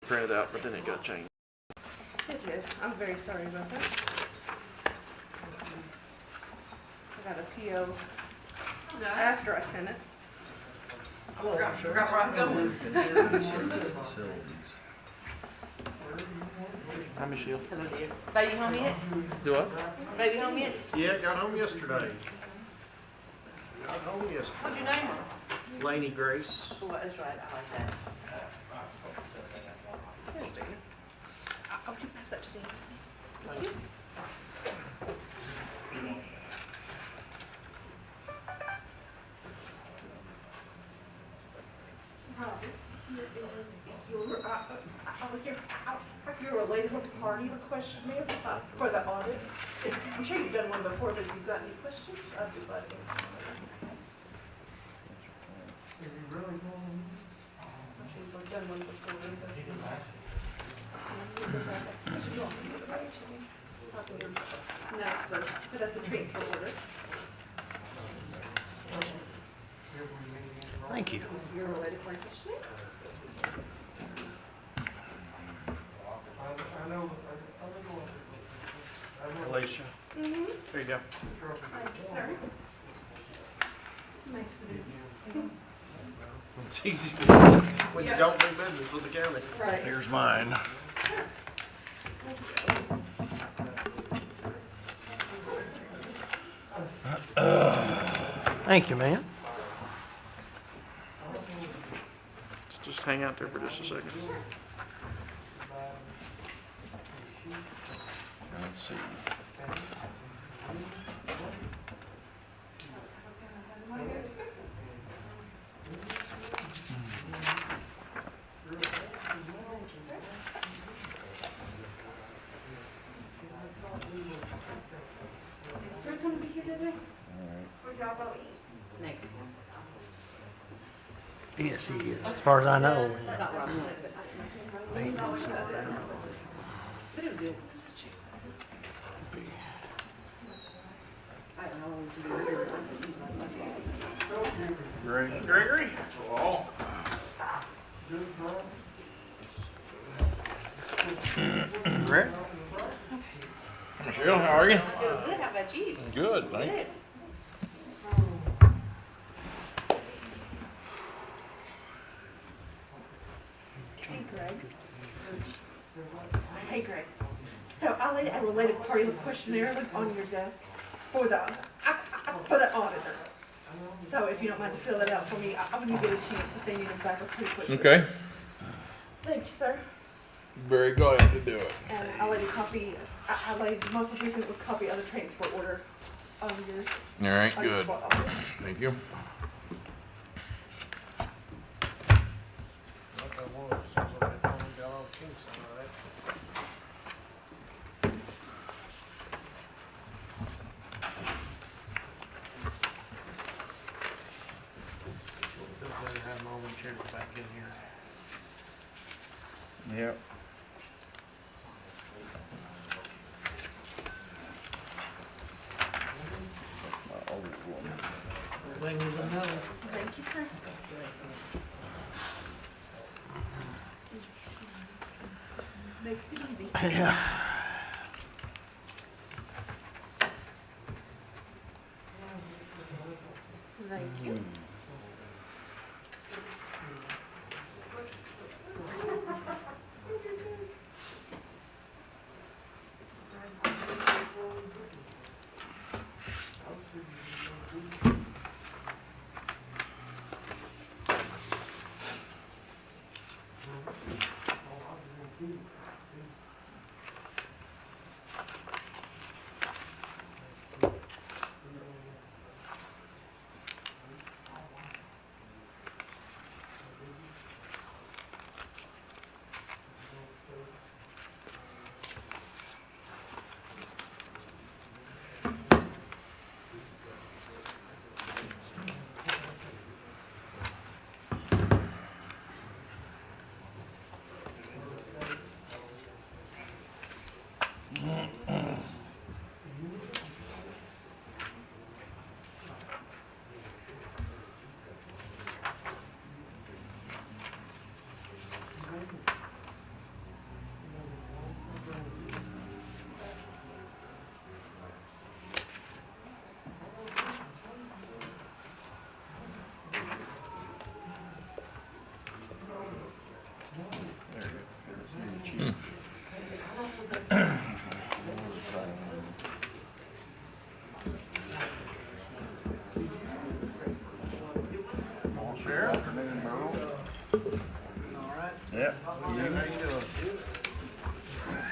printed out, but then it got changed. It did. I'm very sorry about that. I got a PO after I sent it. I forgot where I was going. Hi, Michelle. Hello, dear. Baby home yet? Do what? Baby home yet? Yeah, got home yesterday. Got home yesterday. What'd you name her? Laney Grace. Oh, that's right. I like that. Here's Dana. Would you pass that to Dana, please? Thank you. You're related to the party, the question there for the audit. I'm sure you've done one before, but if you've got any questions, I'd be glad to answer them. I'm sure you've done one before, but that's the transfer order. Thank you. You're related party question. Alicia. There you go. Thank you, sir. Makes it easy. It's easy when you don't do business with the county. Right. Here's mine. Thank you, man. Just hang out there for just a second. Let's see. Is Drew gonna be here today? Or y'all go eat? Next one. Yes, he is. As far as I know. It's not what I wanted, but But it was good. I don't know what to do here. Gregory? Greg? Michelle, how are you? Good, good. How about you? Good, thank you. Good. Hey, Greg. Hey, Greg. So I laid a related party questionnaire on your desk for the auditor. So if you don't mind to fill that out for me, when you get a chance, if they need it back pretty quickly. Okay, Thank you, sir. very glad to do it. And I laid a copy, I laid most of recent with copy of the transfer order on yours. All right, on your good. spot also. Thank you. Back in here. Yep. My old one. Everything was a no. Thank you, sir. Makes it easy. Yeah. Thank you.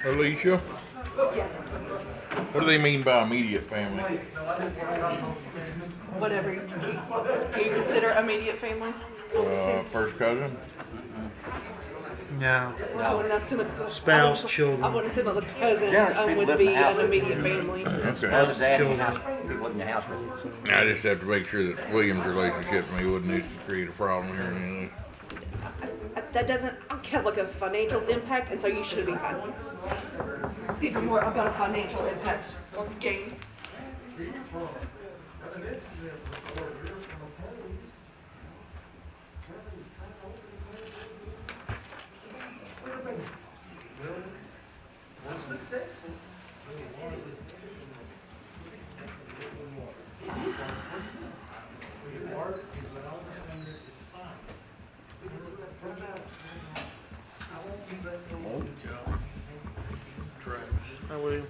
Alicia, Yes. what do they mean by immediate family? Whatever you consider immediate family. First cousin? No. I wouldn't assume that the Spouse, I children. wouldn't assume that the cousins Generally, would live be in the house an with immediate family. Okay. Mother, dad, Children. house, people live in the house with you. I just have to make sure that William's relationship with me wouldn't create a problem here and anything. That doesn't have like a financial impact, and so you should be fine. These are more about a financial impact or gain. Hi, William.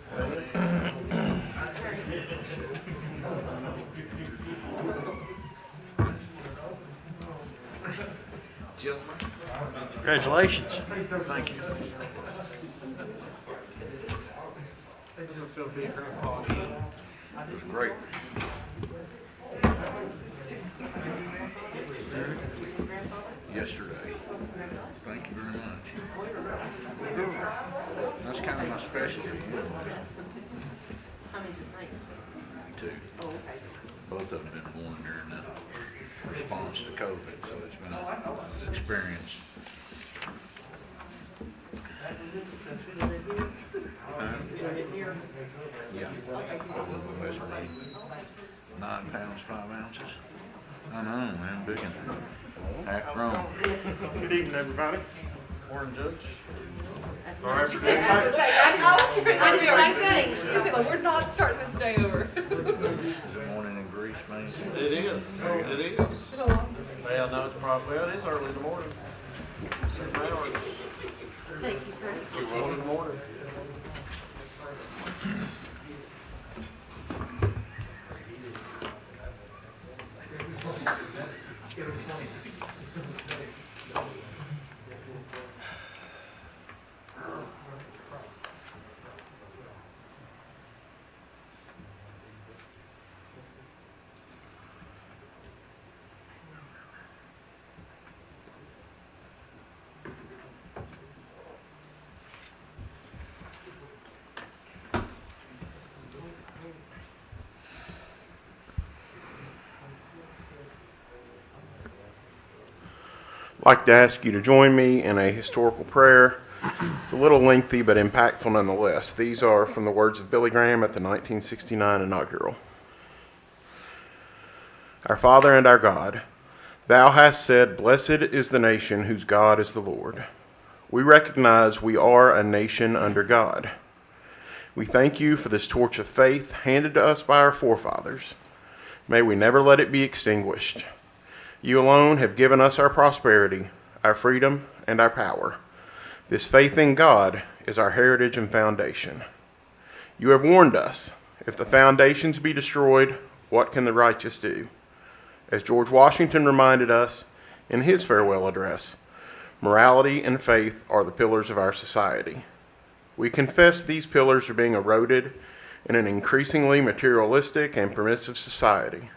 Congratulations. Thank you. It was great. Yesterday. Thank you very much. That's kind of my specialty. How many this night? Too. Oh, okay. Both of them been born during the response to COVID, so it's been an experience. You live here? You live here? Yeah. West Main. 9 pounds, 5 ounces. I know, man, big one. Half grown. Good evening, everybody. Morning, Judge. I did the same thing. You said, like, we're not starting this day over. Morning in Greece, man. It is. It is. It's been a long time. Well, no, it's probably, well, it is early in the morning. 6 hours. Thank you, sir. Early in the morning. I'd like to ask you to join me in a historical prayer. It's a little lengthy but impactful nonetheless. These are from the words of Billy Graham at the 1969 inaugural. Our Father and our God, Thou hast said, "Blessed is the nation whose God is the Lord." We recognize we are a nation under God. We thank you for this torch of faith handed to us by our forefathers. May we never let it be extinguished. You alone have given us our prosperity, our freedom, and our power. This faith in God is our heritage and foundation. You have warned us, if the foundations be destroyed, what can the righteous do? As George Washington reminded us in his farewell address, morality and faith are the pillars of our society. We confess these pillars are being eroded in an increasingly materialistic and permissive society.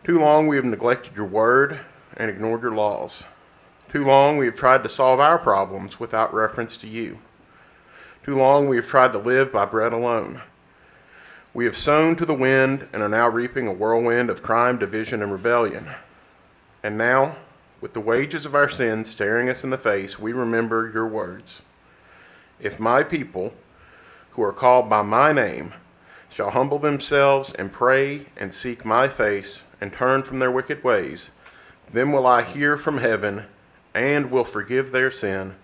Too long we have neglected your word and ignored your laws. Too long we have tried to solve our problems without reference to you. Too long we have tried to live by bread alone. We have sown to the wind and are now reaping a whirlwind of crime, division, and rebellion. And now, with the wages of our sins staring us in the face, we remember your words. If my people, who are called by my name, shall humble themselves and pray and seek my face and turn from their wicked ways, then will I hear from heaven and will forgive their sin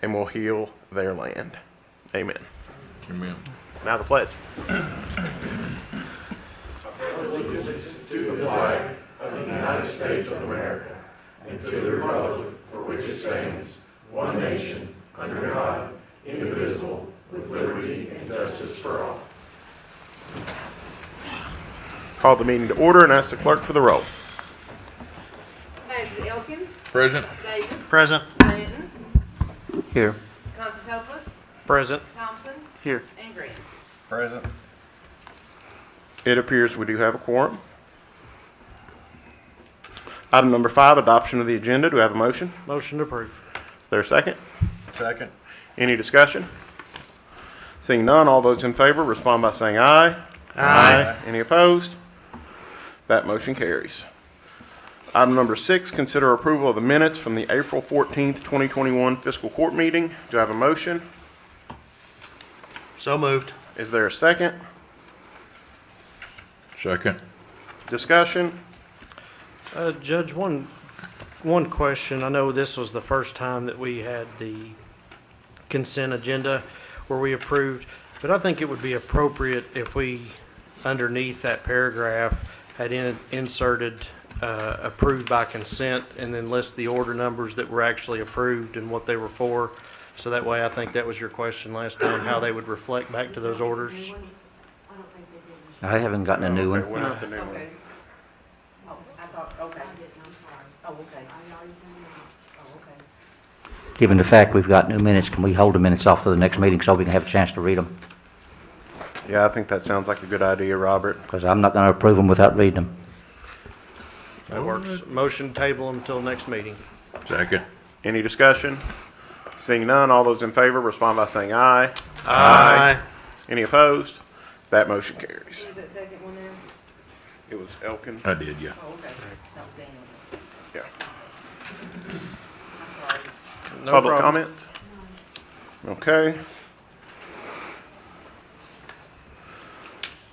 and will heal their land. Amen. Amen. Now the pledge. Call the meeting to order and ask the clerk for the roll. Patrick Elkins, Present. Davis, Present. Clinton, Here. Constantopoulos, Present. Thompson, Here. and Green. Present. It appears we do have a quorum. Item number 5, adoption of the agenda. Do we have a motion? Motion to approve. Is there a second? Second. Any discussion? Seeing none, all those in favor respond by saying aye. Aye. Any opposed? That motion carries. Item number 6, consider approval of the minutes from the April 14th, 2021 fiscal court meeting. Do I have a motion? So moved. Is there a second? Second. Discussion? Judge, one question. I know this was the first time that we had the consent agenda where we approved, but I think it would be appropriate if we, underneath that paragraph, had inserted approved by consent and then list the order numbers that were actually approved and what they were for. So that way, I think that was your question last time, how they would reflect back to those orders. I haven't gotten a new Okay, one. when is the new one? Okay. Oh, I thought, okay. Oh, okay. Oh, okay. Given the fact we've got new minutes, can we hold the minutes off to the next meeting so we can have a chance to read them? Yeah, I think that sounds like a good idea, Robert. Because I'm not going to approve them without reading them. That works. Motion to table them until next meeting. Second. Any discussion? Seeing none, all those in favor respond by saying aye. Aye. Any opposed? That motion carries. Who was that second one there? It was Elkin. I did, yeah. Oh, okay. That was Daniel. Yeah. I'm sorry. No Public problem. comments? Okay.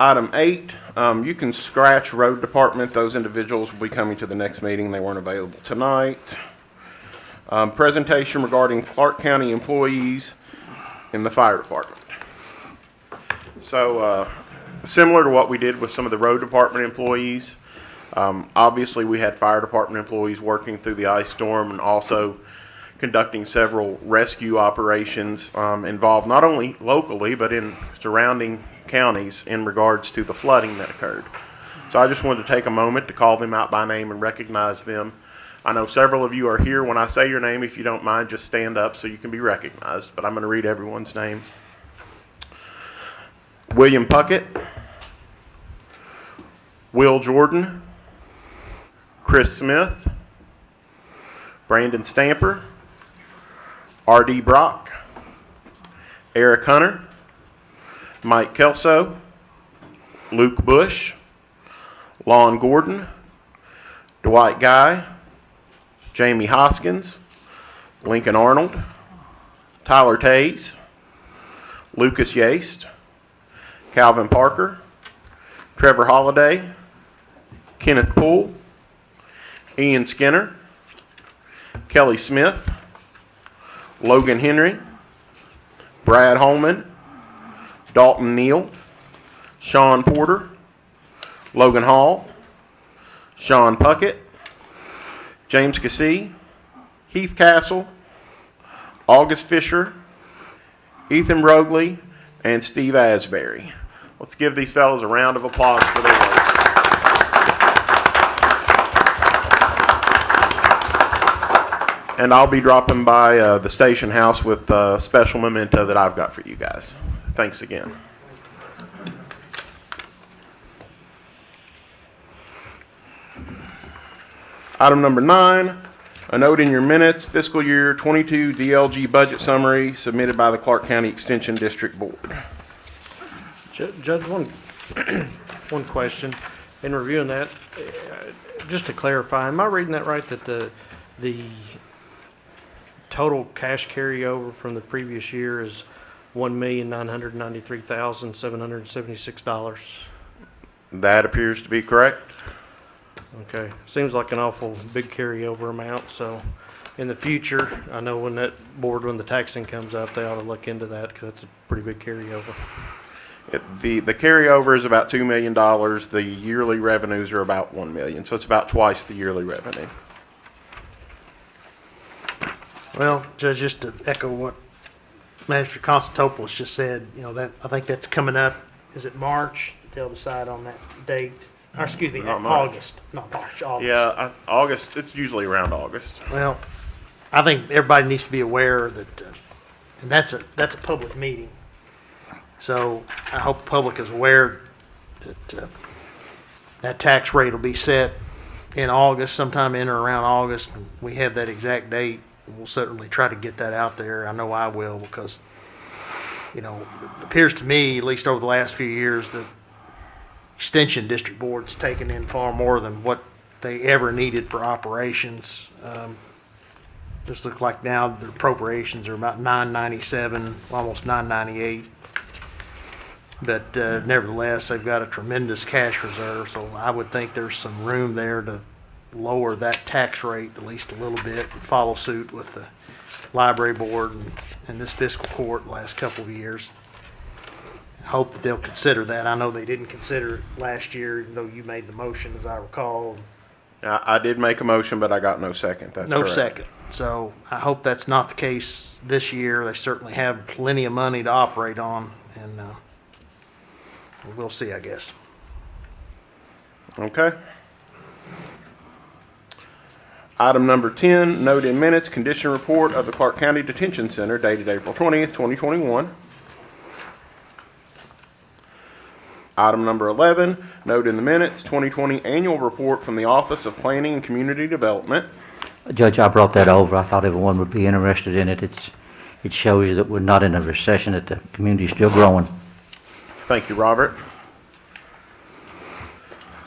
Item 8, you can scratch road department. Those individuals will be coming to the next meeting. They weren't available tonight. Presentation regarding Clark County employees in the fire department. So, similar to what we did with some of the road department employees, obviously we had fire department employees working through the ice storm and also conducting several rescue operations involved not only locally but in surrounding counties in regards to the flooding that occurred. So I just wanted to take a moment to call them out by name and recognize them. I know several of you are here. When I say your name, if you don't mind, just stand up so you can be recognized, but I'm going to read everyone's name. William Puckett, Will Jordan, Chris Smith, Brandon Stamper, R.D. Brock, Eric Hunter, Mike Kelso, Luke Bush, Lon Gordon, Dwight Guy, Jamie Hoskins, Lincoln Arnold, Tyler Tays, Lucas Yaste, Calvin Parker, Trevor Holliday, Kenneth Poole, Ian Skinner, Kelly Smith, Logan Henry, Brad Holman, Dalton Neal, Sean Porter, Logan Hall, Sean Puckett, James Cassee, Heath Castle, August Fisher, Ethan Rogley, and Steve Asbury. Let's give these fellows a round of applause for their work. And I'll be dropping by the station house with a special memento that I've got for you guys. Thanks again. Item number 9, a note in your minutes, fiscal year 22 DLG budget summary submitted by the Clark County Extension District Board. Judge, one question. In reviewing that, just to clarify, am I reading that right, that the total cash carryover from the previous year is $1,993,776? That appears to be correct. Okay, seems like an awful big carryover amount, so in the future, I know when that board, when the taxing comes up, they ought to look into that, because that's a pretty big carryover. The carryover is about $2 million. The yearly revenues are about $1 million, so it's about twice the yearly revenue. Well, Judge, just to echo what Magistrate Constantopoulos just said, that, I think that's coming up, is it March? They'll decide on that date, or excuse me, Not March. August, not March, August. Yeah, August, it's usually around August. Well, I think everybody needs to be aware that And that's a public meeting. So I hope the public is aware that that tax rate will be set in August, sometime in or around August. We have that exact date. We'll certainly try to get that out there. I know I will, because, it appears to me, at least over the last few years, that Extension District Board's taken in far more than what they ever needed for operations. Just looks like now the appropriations are about $997, almost $998. But nevertheless, they've got a tremendous cash reserve, so I would think there's some room there to lower that tax rate at least a little bit and follow suit with the library board and this fiscal court the last couple of years. I hope that they'll consider that. I know they didn't consider it last year, even though you made the motion, as I recall. I did make a motion, but I got no second. That's No correct. second. So I hope that's not the case this year. They certainly have plenty of money to operate on, and we'll see, I guess. Okay. Item number 10, note in minutes, condition report of the Clark County Detention Center dated April 20th, 2021. Item number 11, note in the minutes, 2020 annual report from the Office of Planning and Community Development. Judge, I brought that over. I thought everyone would be interested in it. It shows you that we're not in a recession, that the community's still growing. Thank you, Robert.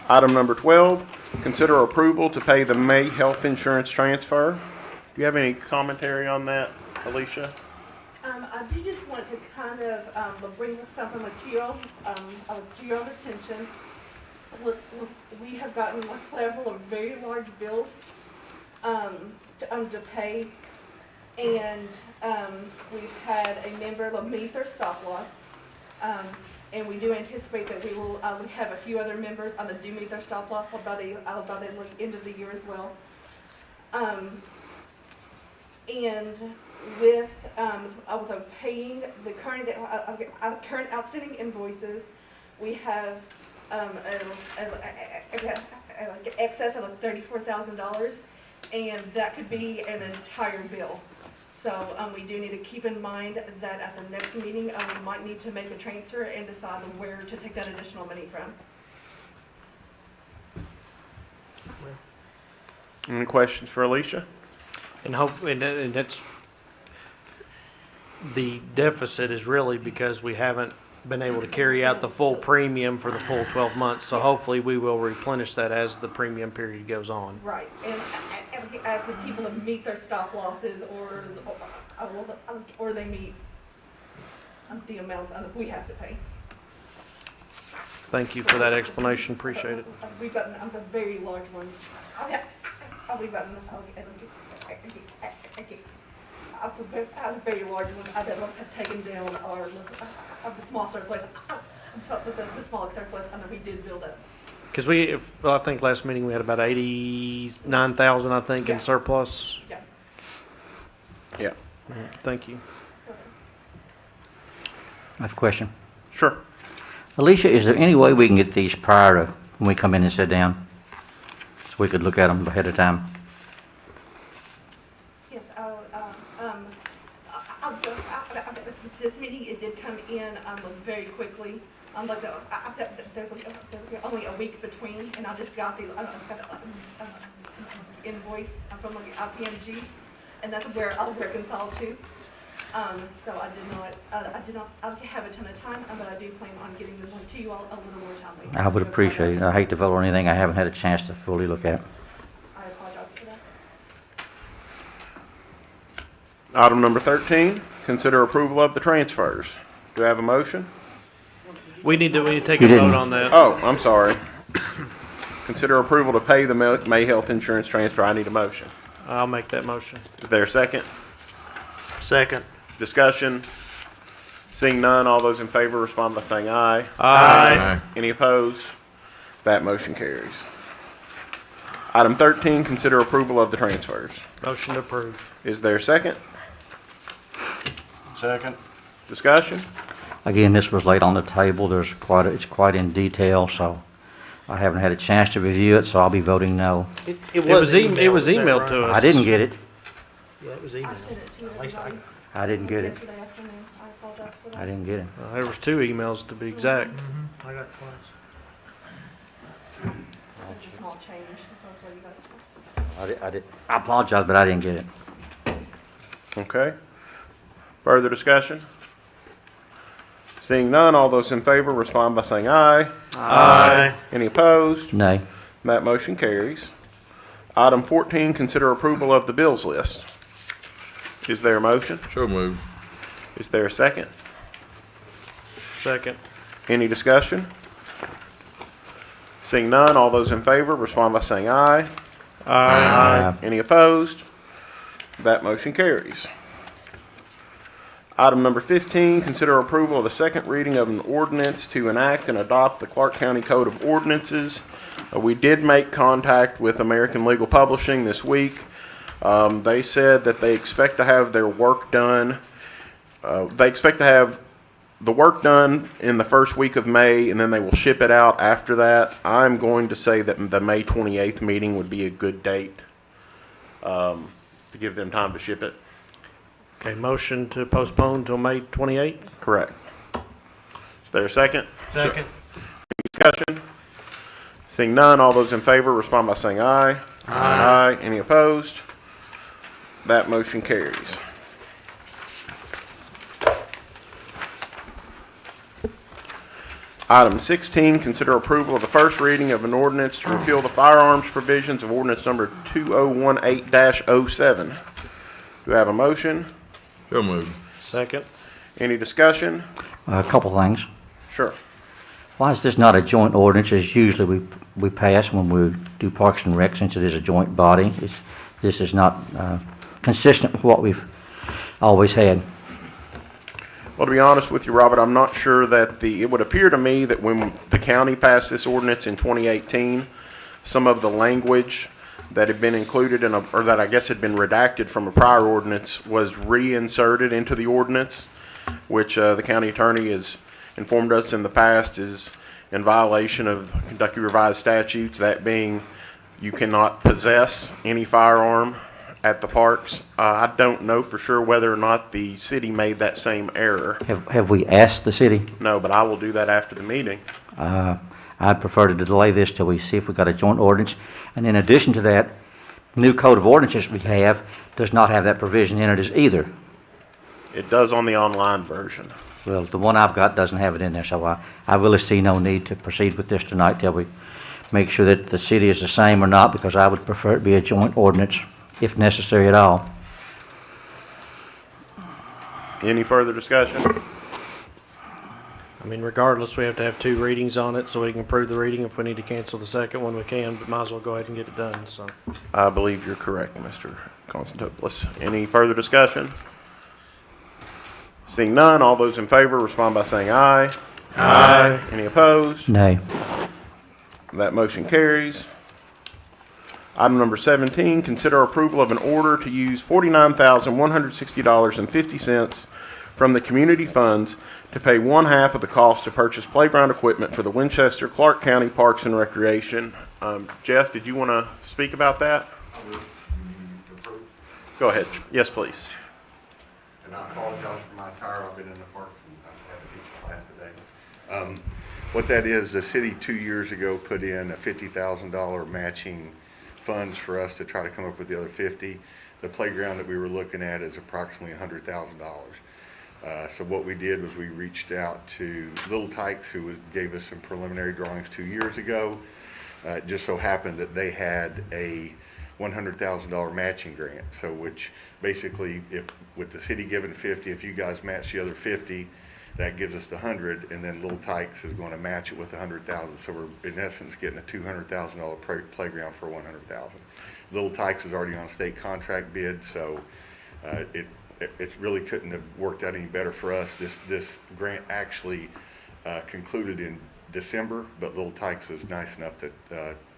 Item number 12, consider approval to pay the May health insurance transfer. Do you have any commentary on that, Alicia? I do just want to kind of bring something to y'all's attention. We have gotten several of very large bills to pay, and we've had a member meet their stop loss. And we do anticipate that we will have a few other members that do meet their stop loss by the end of the year as well. And with paying the current outstanding invoices, we have excess of $34,000, and that could be an entire bill. So we do need to keep in mind that at the next meeting, we might need to make a transfer and decide where to take that additional money from. Any questions for Alicia? And that's, the deficit is really because we haven't been able to carry out the full premium for the full 12 months. So hopefully we will replenish that as the premium period goes on. Right, and as the people meet their stop losses or they meet the amounts we have to pay. Thank you for that explanation. Appreciate it. We've gotten some very large ones. We've gotten some very large ones that have taken down the small surplus. The small surplus, we did build up. Because I think last meeting we had about 89,000, I think, in surplus. Yeah. Yeah. Thank you. I have a question. Sure. Alicia, is there any way we can get these prior to when we come in and sit down? So we could look at them ahead of time? Yes, this meeting, it did come in very quickly. There's only a week between, and I just got the invoice from IPMG, and that's where I'll reconcile to. So I did not have a ton of time, but I do plan on getting them to you all a little more timely. I would appreciate it. I hate to vote on anything I haven't had a chance to fully look at. I apologize for that. Item number 13, consider approval of the transfers. Do I have a motion? We need to take You a didn't. vote on that. Oh, I'm sorry. Consider approval to pay the May health insurance transfer. I need a motion. I'll make that motion. Is there a second? Second. Discussion? Seeing none, all those in favor respond by saying aye. Aye. Any opposed? That motion carries. Item 13, consider approval of the transfers. Motion to approve. Is there a second? Second. Discussion? Again, this was laid on the table. It's quite in detail, so I haven't had a chance to review it, so I'll be voting no. It was emailed, is that emailed right? to us. I didn't get it. Yeah, it was I emailed. sent it to At least I got everybody. it. I didn't get it. Yesterday afternoon, I apologize for that. I didn't get it. There was 2 emails to be exact. I got twice. It's a small change, so that's why you got it twice. I apologize, but I didn't get it. Okay. Further discussion? Seeing none, all those in favor respond by saying aye. Aye. Any opposed? Nay. That motion carries. Item 14, consider approval of the bills list. Is there a motion? So moved. Is there a second? Second. Any discussion? Seeing none, all those in favor respond by saying aye. Aye. Any opposed? That motion carries. Item number 15, consider approval of the second reading of an ordinance to enact and adopt the Clark County Code of Ordinances. We did make contact with American Legal Publishing this week. They said that they expect to have their work done. They expect to have the work done in the first week of May, and then they will ship it out after that. I'm going to say that the May 28th meeting would be a good date to give them time to ship it. Okay, motion to postpone till May 28th? Correct. Is there a second? Second. Discussion? Seeing none, all those in favor respond by saying aye. Aye. Any opposed? That motion carries. Item 16, consider approval of the first reading of an ordinance to repeal the firearms provisions of ordinance number 2018-07. Do I have a motion? So moved. Second. Any discussion? A couple things. Sure. Why is this not a joint ordinance as usually we pass when we do Parks and Rec, since it is a joint body? This is not consistent with what we've always had. Well, to be honest with you, Robert, I'm not sure that it would appear to me that when the county passed this ordinance in 2018, some of the language that had been included or that I guess had been redacted from a prior ordinance was reinserted into the ordinance, which the county attorney has informed us in the past is in violation of Kentucky revised statutes, that being you cannot possess any firearm at the parks. I don't know for sure whether or not the city made that same error. Have we asked the city? No, but I will do that after the meeting. I'd prefer to delay this till we see if we got a joint ordinance. And in addition to that, new code of ordinances we have does not have that provision in it either. It does on the online version. Well, the one I've got doesn't have it in there, so I really see no need to proceed with this tonight till we make sure that the city is the same or not, because I would prefer it be a joint ordinance, if necessary at all. Any further discussion? I mean, regardless, we have to have 2 readings on it so we can approve the reading. If we need to cancel the second one, we can, but might as well go ahead and get it done, so. I believe you're correct, Mr. Constantopoulos. Any further discussion? Seeing none, all those in favor respond by saying aye. Aye. Any opposed? Nay. That motion carries. Item number 17, consider approval of an order to use $49,160.50 from the community funds to pay one half of the cost to purchase playground equipment for the Winchester Clark County Parks and Recreation. Jeff, did you want to speak about that? Go ahead. Yes, please. And I apologize for my attire. I've been in the parks and I've had a teacher class today. What that is, the city 2 years ago put in a $50,000 matching funds for us to try to come up with the other 50. The playground that we were looking at is approximately $100,000. So what we did was we reached out to Little Tykes, who gave us some preliminary drawings 2 years ago. It just so happened that they had a $100,000 matching grant. So which basically, if with the city giving 50, if you guys match the other 50, that gives us the 100, and then Little Tykes is going to match it with 100,000. So we're in essence getting a $200,000 playground for 100,000. Little Tykes is already on a state contract bid, so it really couldn't have worked out any better for us. This grant actually concluded in December, but Little Tykes is nice enough to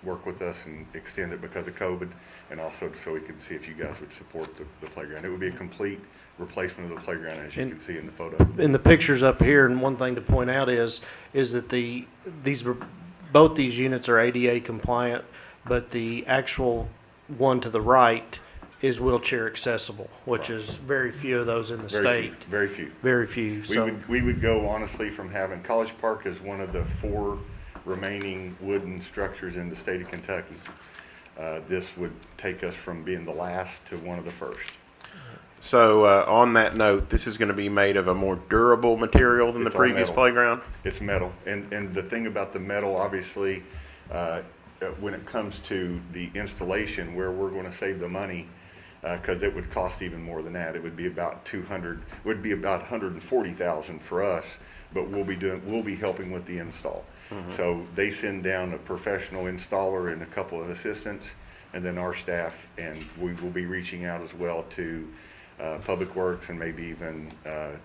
work with us and extend it because of COVID, and also so we can see if you guys would support the playground. It would be a complete replacement of the playground, as you can see in the photo. In the pictures up here, and one thing to point out is that both these units are ADA compliant, but the actual one to the right is wheelchair accessible, which is very few of those in the state. Very few. Very few, so. We would go honestly from having College Park as one of the 4 remaining wooden structures in the state of Kentucky. This would take us from being the last to one of the first. So, on that note, this is gonna be made of a more durable material than the It's all previous metal. playground? It's metal, and the thing about the metal, obviously, when it comes to the installation, where we're gonna save the money, because it would cost even more than that. It would be about 140,000 for us, but we'll be helping with the install. So they send down a professional installer and a couple of assistants, and then our staff, and we will be reaching out as well to Public Works and maybe even the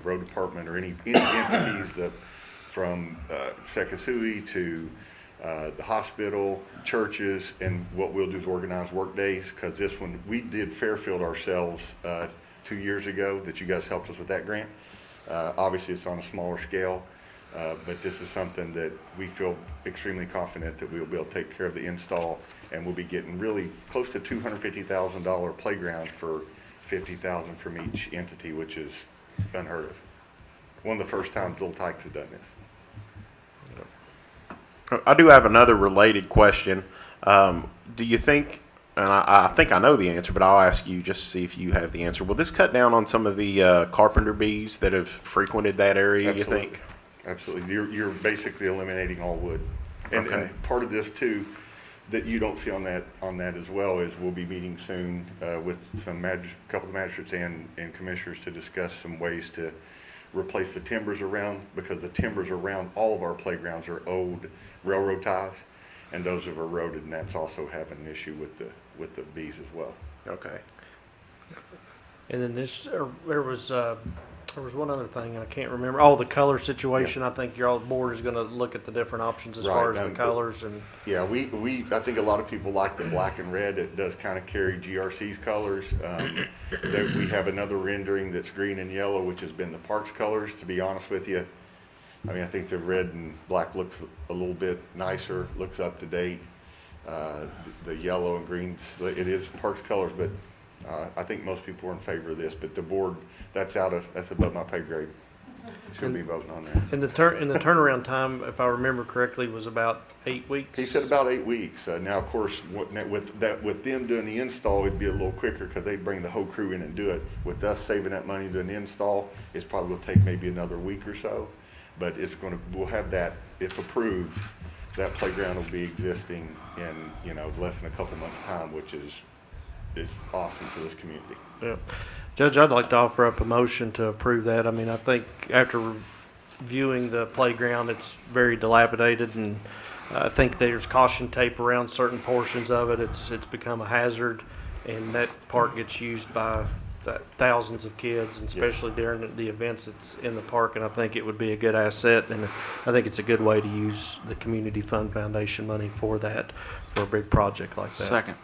road department or any entities from Sekisui to the hospital, churches, and what we'll do is organize work days, because this one, we did Fairfield ourselves 2 years ago, that you guys helped us with that grant. Obviously, it's on a smaller scale, but this is something that we feel extremely confident that we'll be able to take care of the install, and we'll be getting really close to $250,000 playground for $50,000 from each entity, which is unheard of. One of the first times Little Tykes have done this. I do have another related question. Do you think, and I think I know the answer, but I'll ask you just to see if you have the answer. Will this cut down on some of the carpenter bees that have frequented that area, you think? Absolutely. You're basically eliminating all wood. And part of this too, that you don't see on that as well, is we'll be meeting soon with couple of magistrates and commissioners to discuss some ways to replace the timbers around, because the timbers around all of our playgrounds are old railroad ties, and those have eroded, and that's also having an issue with the bees as well. Okay. And then there was one other thing, I can't remember. Oh, the color situation. I think your board is gonna look at the different options as far as the colors and. Yeah, I think a lot of people like the black and red. It does kind of carry GRC's colors. We have another rendering that's green and yellow, which has been the park's colors, to be honest with you. I mean, I think the red and black looks a little bit nicer, looks up to date. The yellow and green, it is park's colors, but I think most people are in favor of this. But the board, that's above my pay grade. Should be voting on that. And the turnaround time, if I remember correctly, was about 8 weeks? He said about 8 weeks. Now, of course, with them doing the install, it'd be a little quicker, because they'd bring the whole crew in and do it. With us saving that money doing the install, it's probably will take maybe another week or so. But we'll have that, if approved, that playground will be existing in less than a couple months' time, which is awesome for this community. Yeah. Judge, I'd like to offer up a motion to approve that. I mean, I think after viewing the playground, it's very dilapidated, and I think there's caution tape around certain portions of it. It's become a hazard, and that park gets used by thousands of kids, and especially during the events that's in the park, and I think it would be a good asset, and I think it's a good way to use the Community Fund Foundation money for a big project like that. Second.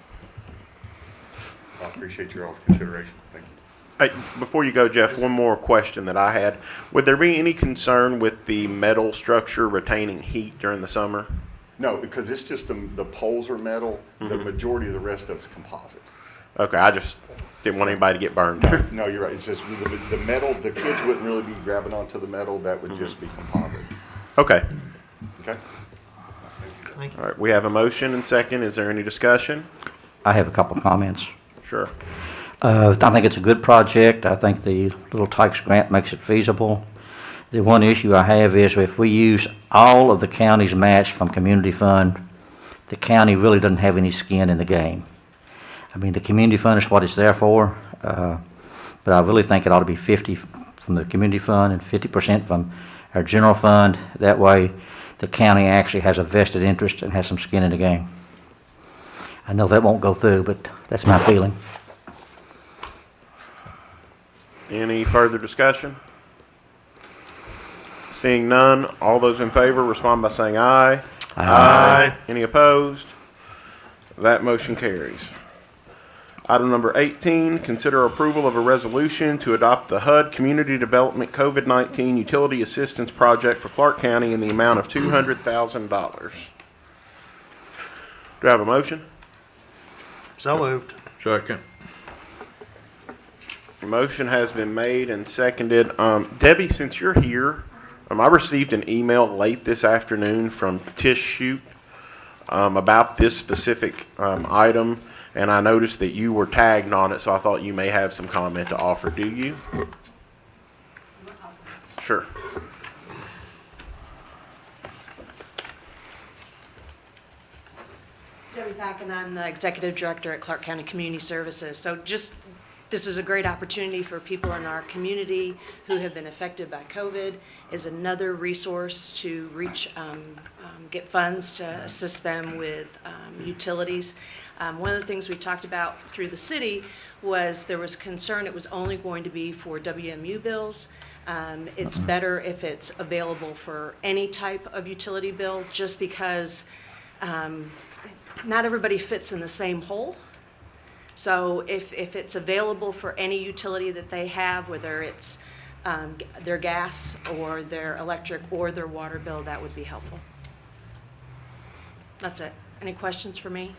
I appreciate your all's consideration. Thank you. Hey, before you go, Jeff, one more question that I had. Would there be any concern with the metal structure retaining heat during the summer? No, because it's just the poles are metal. The majority of the rest of it's composite. Okay, I just didn't want anybody to get burned. No, you're right. It's just the metal. The kids wouldn't really be grabbing onto the metal. That would just be composite. Okay. Okay. All right, we have a motion and second. Is there any discussion? I have a couple of comments. Sure. I think it's a good project. I think the Little Tykes grant makes it feasible. The one issue I have is if we use all of the county's match from Community Fund, the county really doesn't have any skin in the game. I mean, the Community Fund is what it's there for, but I really think it ought to be 50 from the Community Fund and 50% from our general fund. That way, the county actually has a vested interest and has some skin in the game. I know that won't go through, but that's my feeling. Any further discussion? Seeing none, all those in favor respond by saying aye. Aye. Any opposed? That motion carries. Item number 18, consider approval of a resolution to adopt the HUD Community Development COVID-19 Utility Assistance Project for Clark County in the amount of $200,000. Do I have a motion? So moved. Second. Motion has been made and seconded. Debbie, since you're here, I received an email late this afternoon from Tish Shute about this specific item, and I noticed that you were tagged on it, so I thought you may have some comment to offer. Do you? Sure. Debbie Pack, and I'm the Executive Director at Clark County Community Services. So this is a great opportunity for people in our community who have been affected by COVID, is another resource to reach, get funds to assist them with utilities. One of the things we talked about through the city was there was concern it was only going to be for WMU bills. It's better if it's available for any type of utility bill, just because not everybody fits in the same hole. So if it's available for any utility that they have, whether it's their gas or their electric or their water bill, that would be helpful. That's it. Any questions for me?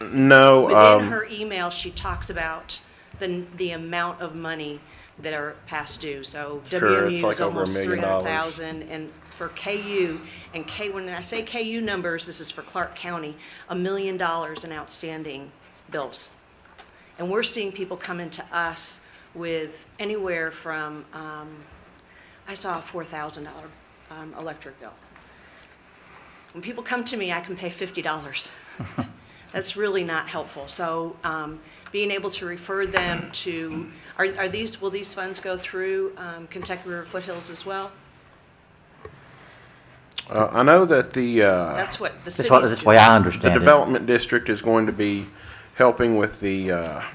No. Within her email, she talks about the amount of money that are past due. So Sure, it's WMU like is over $1 almost million. 300,000, and for KU, and when I say KU numbers, this is for Clark County, $1 million in outstanding bills. And we're seeing people come into us with anywhere from, I saw a $4,000 electric bill. When people come to me, I can pay $50. That's really not helpful. So being able to refer them to, will these funds go through Kentucky River Foothills as well? I know that That's what the city's That's the way I the understand it. development district is going to be helping with the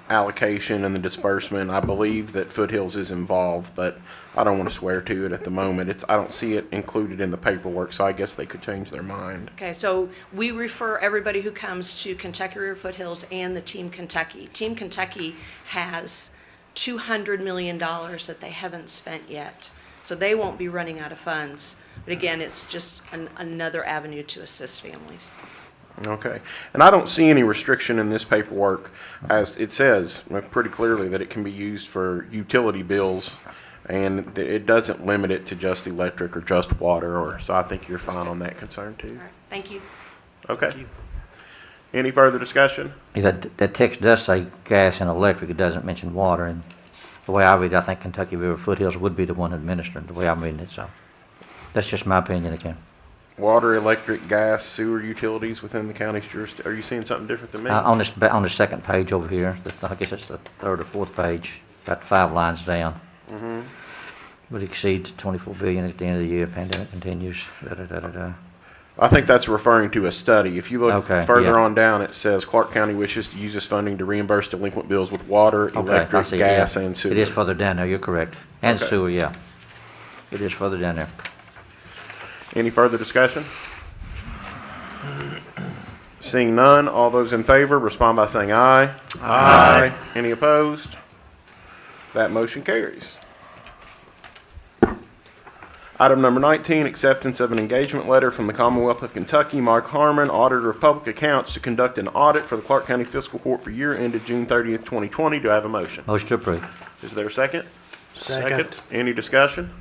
allocation and the disbursement. I believe that Foothills is involved, but I don't want to swear to it at the moment. I don't see it included in the paperwork, so I guess they could change their mind. Okay, so we refer everybody who comes to Kentucky River Foothills and the Team Kentucky. Team Kentucky has $200 million that they haven't spent yet, so they won't be running out of funds. But again, it's just another avenue to assist families. Okay. And I don't see any restriction in this paperwork, as it says pretty clearly that it can be used for utility bills, and it doesn't limit it to just electric or just water, so I think you're fine on that concern too. All right, thank you. Okay. Any further discussion? Yeah, that text does say gas and electric, it doesn't mention water, and the way I read it, I think Kentucky River Foothills would be the one administering, the way I'm reading it, so. That's just my opinion again. Water, electric, gas, sewer utilities within the county's jurisdiction. Are you seeing something different than me? On the second page over here, I guess it's the third or fourth page, about 5 lines down. Would exceed 24 billion at the end of the year, pandemic continues, da-da-da-da-da. I think that's referring to a study. If you look Okay, further yeah. on down, it says Clark County wishes to use this funding to reimburse delinquent bills with water, Okay, I electric, see, gas, yeah. and sewer. It is further down there, you're correct. And Okay. sewer, yeah. It is further down there. Any further discussion? Seeing none, all those in favor respond by saying aye. Aye. Any opposed? That motion carries. Item number 19, acceptance of an engagement letter from the Commonwealth of Kentucky, Mark Harmon, Auditor of Public Accounts, to conduct an audit for the Clark County Fiscal Court for year ended June 30th, 2020. Do I have a motion? Motion to approve. Is there a second? Second. Any discussion?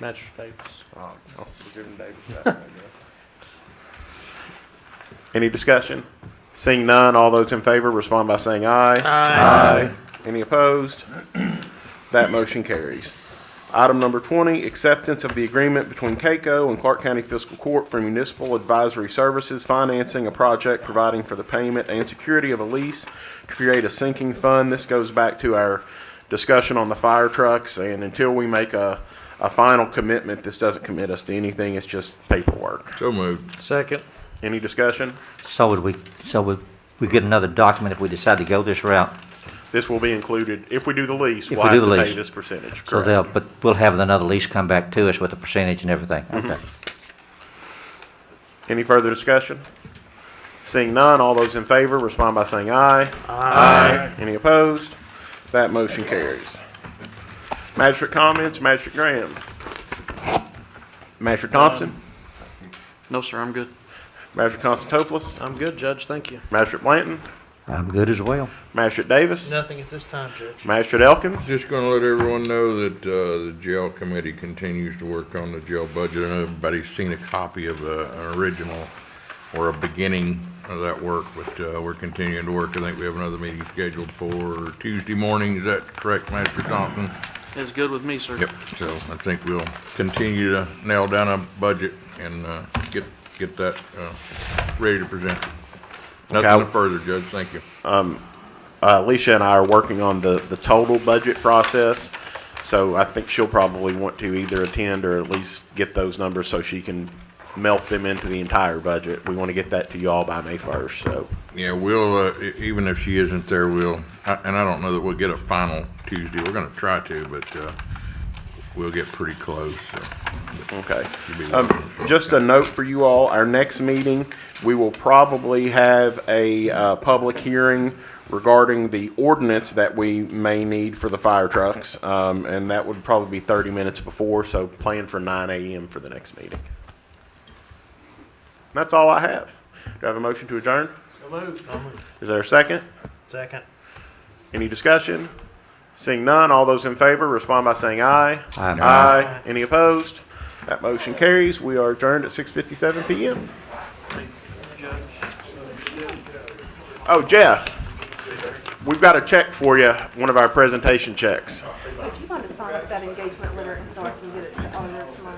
Magistrate Davis. Oh, we're giving David that, I guess. Any discussion? Seeing none, all those in favor respond by saying aye. Aye. Any opposed? That motion carries. Item number 20, acceptance of the agreement between CAECO and Clark County Fiscal Court for municipal advisory services, financing a project providing for the payment and security of a lease to create a sinking fund. This goes back to our discussion on the fire trucks, and until we make a final commitment, this doesn't commit us to anything, it's just paperwork. So moved. Second. Any discussion? So would we get another document if we decide to go this route? This will be included, if we do the lease, If we'll we have do the to pay lease. this percentage, So correct? but we'll have another lease come back to us with a percentage and everything. Okay. Any further discussion? Seeing none, all those in favor respond by saying aye. Aye. Any opposed? That motion carries. Magistrate comments, Magistrate Graham. Magistrate Thompson, No, sir, I'm good. Magistrate Constantopoulos, I'm good, Judge, thank you. Magistrate Blanton, I'm good as well. Magistrate Davis? Nothing at this time, Judge. Magistrate Elkins? Just gonna let everyone know that, the jail committee continues to work on the jail budget. I know everybody's seen a copy of, an original or a beginning of that work, but, we're continuing to work. I think we have another meeting scheduled for Tuesday morning. Is that correct, Master Thompson? It's good with me, sir. Yep, so I think we'll continue to nail down a budget and, get that, ready to present. Okay. Nothing further, Judge, thank you. Alicia and I are working on the total budget process, so I think she'll probably want to either attend or at least get those numbers so she can melt them into the entire budget. We want to get that to you all by May 1st, so. Yeah, we'll, even if she isn't there, and I don't know that we'll get a final Tuesday. We're gonna try to, but, we'll get pretty close, so. Okay. She'll be welcome. Just a note for you all, our next meeting, we will probably have a public hearing regarding the ordinance that we may need for the fire trucks, and that would probably be 30 minutes before, so plan for 9 a.m. for the next meeting. That's all I have. Do I have a motion to adjourn? So moved. Is there a second? Second. Any discussion? Seeing none, all those in favor respond by saying aye. Aye. Aye. Any opposed? That motion carries. We are adjourned at 6:57 p.m. Oh, Jeff, we've got a check for you, one of our presentation checks. Would you mind to sign up that engagement letter and so I can get it to the auditor tomorrow?